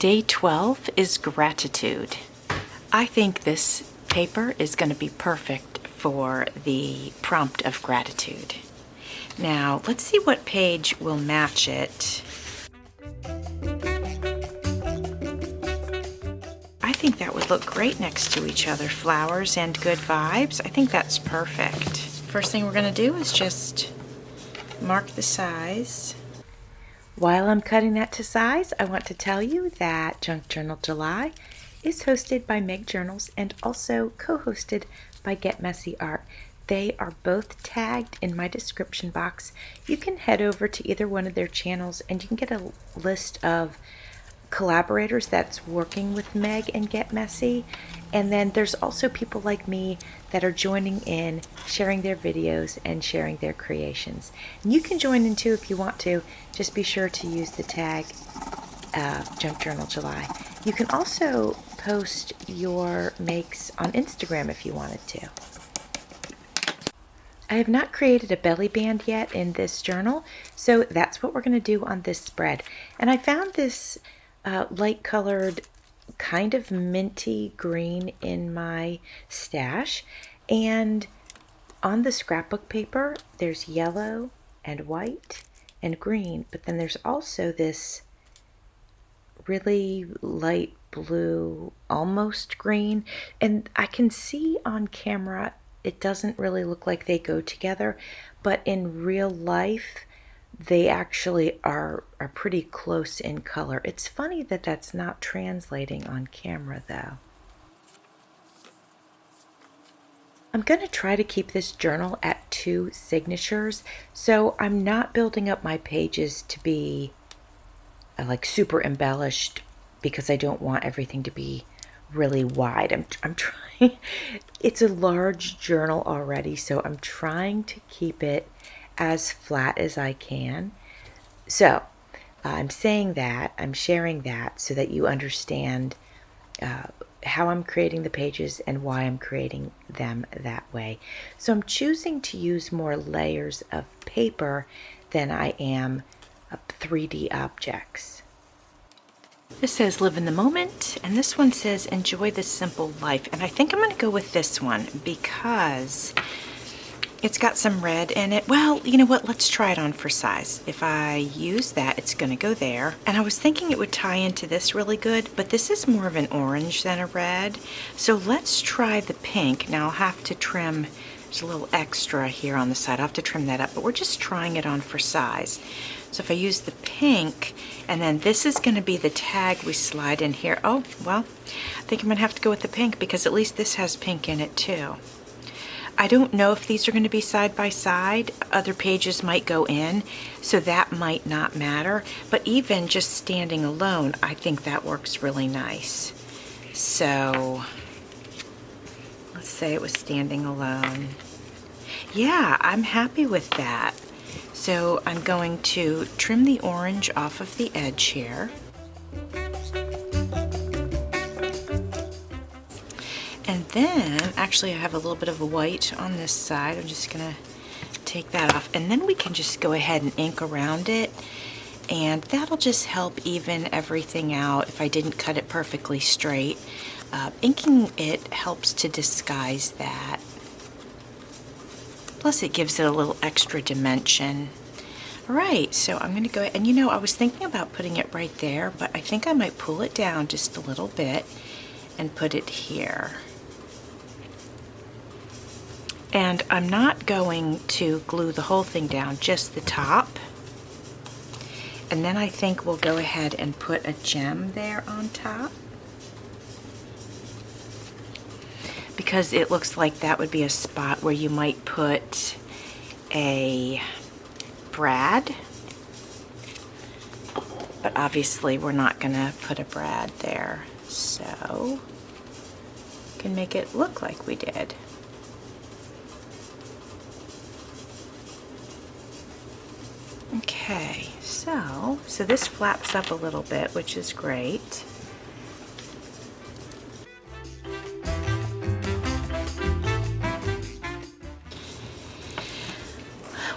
Day 12 is gratitude. I think this paper is going to be perfect for the prompt of gratitude. Now, let's see what page will match it. I think that would look great next to each other. Flowers and good vibes. I think that's perfect. First thing we're going to do is just mark the size. While I'm cutting that to size, I want to tell you that Junk Journal July is hosted by Meg Journals and also co-hosted by Get Messy Art. They are both tagged in my description box. You can head over to either one of their channels and you can get a list of collaborators that's working with Meg and Get Messy. And then there's also people like me that are joining in, sharing their videos and sharing their creations. And you can join in too if you want to. Just be sure to use the tag Junk Journal July. You can also post your makes on Instagram if you wanted to. I have not created a belly band yet in this journal, so that's what we're going to do on this spread. And I found this light colored kind of minty green in my stash, and on the scrapbook paper there's yellow and white and green, but then there's also this really light blue, almost green, and I can see on camera it doesn't really look like they go together, but in real life they actually are pretty close in color. It's funny that that's not translating on camera though. I'm going to try to keep this journal at 2 signatures, so I'm not building up my pages to be like super embellished because I don't want everything to be really wide. I'm trying, it's a large journal already, so I'm trying to keep it as flat as I can. So I'm saying that, I'm sharing that so that you understand how I'm creating the pages and why I'm creating them that way. So I'm choosing to use more layers of paper than I am 3D objects. This says live in the moment, and this one says enjoy the simple life. And I think I'm going to go with this one because it's got some red in it. Well, you know what? Let's try it on for size. If I use that, it's going to go there. And I was thinking it would tie into this really good, but this is more of an orange than a red. So let's try the pink. Now I'll have to trim, there's a little extra here on the side. I'll have to trim that up, but we're just trying it on for size. So if I use the pink, and then this is going to be the tag we slide in here. Oh, well, I think I'm going to have to go with the pink because at least this has pink in it too. I don't know if these are going to be side by side. Other pages might go in, so that might not matter. But even just standing alone, I think that works really nice. So let's say it was standing alone. Yeah, I'm happy with that. So I'm going to trim the orange off of the edge here. And then, actually I have a little bit of a white on this side. I'm just gonna take that off. And then we can just go ahead and ink around it. And that'll just help even everything out if I didn't cut it perfectly straight. Inking it helps to disguise that. Plus it gives it a little extra dimension. All right, so I'm gonna go ahead, and you know, I was thinking about putting it right there, but I think I might pull it down just a little bit and put it here. And I'm not going to glue the whole thing down, just the top. And then I think we'll go ahead and put a gem there on top, because it looks like that would be a spot where you might put a brad. But obviously we're not gonna put a brad there, so we can make it look like we did. Okay, so this flaps up a little bit, which is great.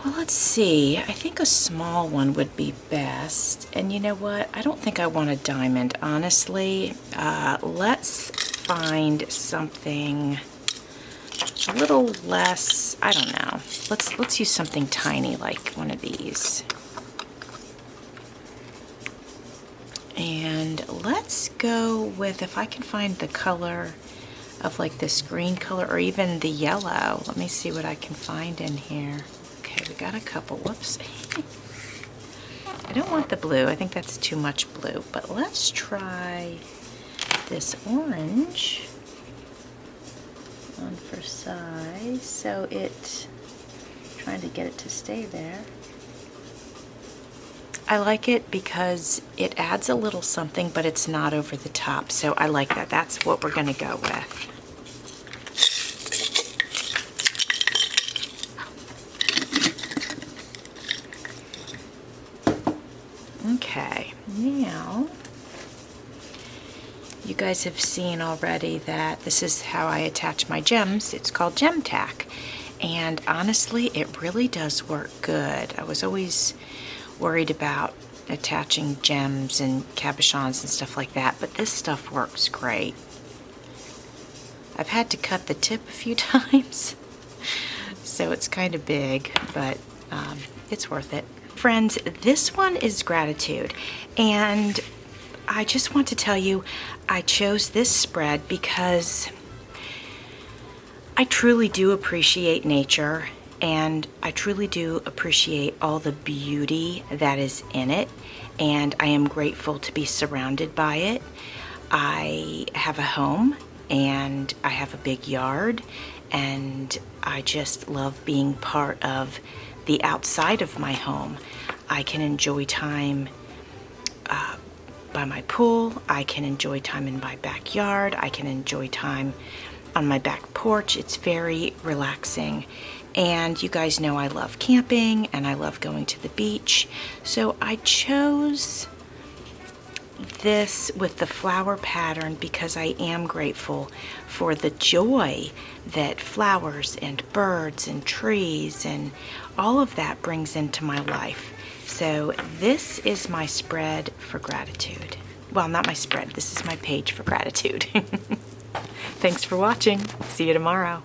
Well, let's see. I think a small one would be best. And you know what? I don't think I want a diamond, honestly. Let's find something a little less, I don't know. Let's use something tiny like one of these. And let's go with, if I can find the color of like this green color or even the yellow. Let me see what I can find in here. Okay, we got a couple. Whoops. I don't want the blue. I think that's too much blue. But let's try this orange on for size. So trying to get it to stay there. I like it because it adds a little something, but it's not over the top. So I like that. That's what we're going to go with. Okay, now you guys have seen already that this is how I attach my gems. It's called gem tack. And honestly, it really does work good. I was always worried about attaching gems and cabochons and stuff like that, but this stuff works great. I've had to cut the tip a few times, so it's kind of big, but it's worth it. Friends, this one is gratitude, and I just want to tell you I chose this spread because I truly do appreciate nature, and I truly do appreciate all the beauty that is in it, and I am grateful to be surrounded by it. I have a home and I have a big yard, and I just love being part of the outside of my home. I can enjoy time by my pool. I can enjoy time in my backyard. I can enjoy time on my back porch. It's very relaxing. And you guys know I love camping and I love going to the beach. So I chose this with the flower pattern because I am grateful for the joy that flowers and birds and trees and all of that brings into my life. So this is my spread for gratitude. Well, not my spread. This is my page for gratitude. Thanks for watching. See you tomorrow.